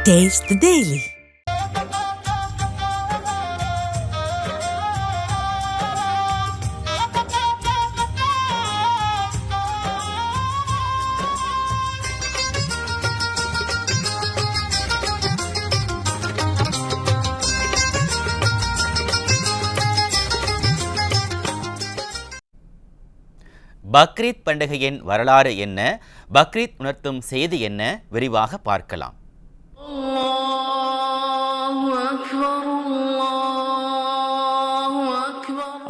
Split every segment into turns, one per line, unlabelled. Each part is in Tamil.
Taste the Daily.
பக்ரீத் பண்டிகையின் வரலாறு என்ன, பக்ரீத் உணர்த்தும் செய்தி என்ன, விரிவாக பார்க்கலாம்.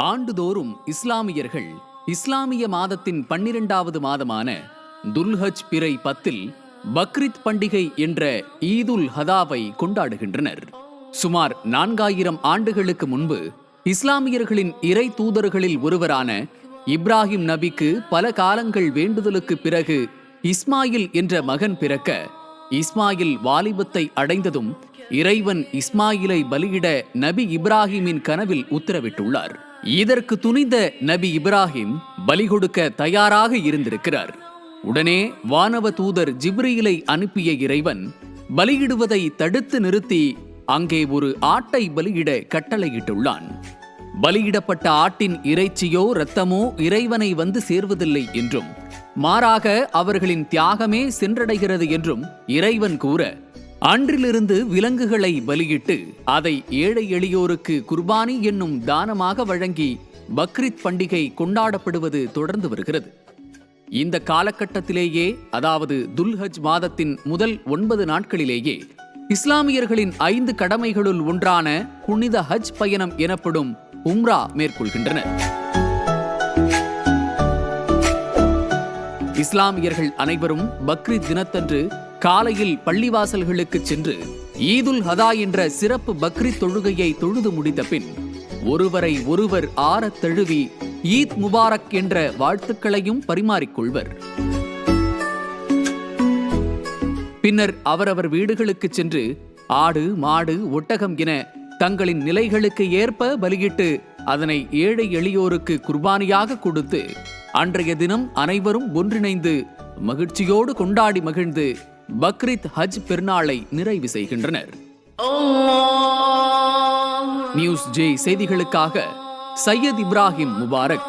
ஆண்டுதோறும் இஸ்லாமியர்கள் இஸ்லாமிய மாதத்தின் 12வது மாதமான துல்ஹஜ் பிறை 10 பக்ரீத் பண்டிகை என்ற ஈதுல் ஹதாவை கொண்டாடுகின்றனர். சுமார் 4000 ஆண்டுகளுக்கு முன்பு இஸ்லாமியர்களின் இறை தூதர்களில் ஒருவரான இப்ராஹிம் நபிக்கு பல காலங்கள் வேண்டுதலுக்கு பிறகு இஸ்மாயில் என்ற மகன் பிறக்க, இஸ்மாயில் வாலிபத்தை அடைந்ததும் இறைவன் இஸ்மாயிலை பலியிட நபி இப்ராஹிமின் கனவில் உத்தரவிட்டுள்ளார். இதற்கு துணிந்த நபி இப்ராஹிம் பலி கொடுக்க தயாராக இருந்திருக்கிறார். உடனே வானவ தூதர் ஜிப்ரீலை அனுப்பிய இறைவன் பலியிடுவதை தடுத்து நிறுத்தி அங்கே ஒரு ஆட்டை பலியிட கட்டளையிட்டுள்ளான். பலியிடப்பட்ட ஆட்டின் இறைச்சியோ இரத்தமோ இறைவனை வந்து சேர்வதில்லை என்றும், மாறாக அவர்களின் தியாகமே சென்றடைகிறது என்றும் இறைவன் கூற, அன்றிலிருந்து விலங்குகளை பலியிட்டு அதை ஏழை எளியோருக்கு குர்பானி என்னும் தானமாக வழங்கி பக்ரீத் பண்டிகை கொண்டாடப்படுவது தொடர்ந்து வருகிறது. இந்த காலகட்டத்திலேயே, அதாவது துல்ஹஜ் மாதத்தின் முதல் 9 நாட்களிலேயே இஸ்லாமியர்களின் 5 கடமைகளுள் ஒன்றான புனித ஹஜ் பயணம் எனப்படும் உம்ரா மேற்கொள்கின்றனர். இஸ்லாமியர்கள் அனைவரும் பக்ரீத் தினத்தன்று காலையில் பள்ளிவாசல்களுக்கு சென்று ஈதுல் ஹதா என்ற சிறப்பு பக்ரீத் தொழுகையை தொழுது முடித்த பின் ஒருவரை ஒருவர் ஆறத் தழுவி ஈத் முபாரக் என்ற வாழ்த்துக்களையும் பரிமாறிக்கொள்வர். பின்னர் அவரவர் வீடுகளுக்கு சென்று ஆடு, மாடு, ஒட்டகம் என தங்களின் நிலைகளுக்கு ஏற்ப பலியிட்டு அதனை ஏழை எளியோருக்கு குர்பானியாக கொடுத்து அன்றைய தினம் அனைவரும் ஒன்றிணைந்து மகிழ்ச்சியோடு கொண்டாடி மகிழ்ந்து பக்ரீத் ஹஜ் பெருநாளை நிறைவு செய்கின்றனர். நியூஸ் ஜே செய்திகளுக்காக சையத் இப்ராஹிம் முபாரக்.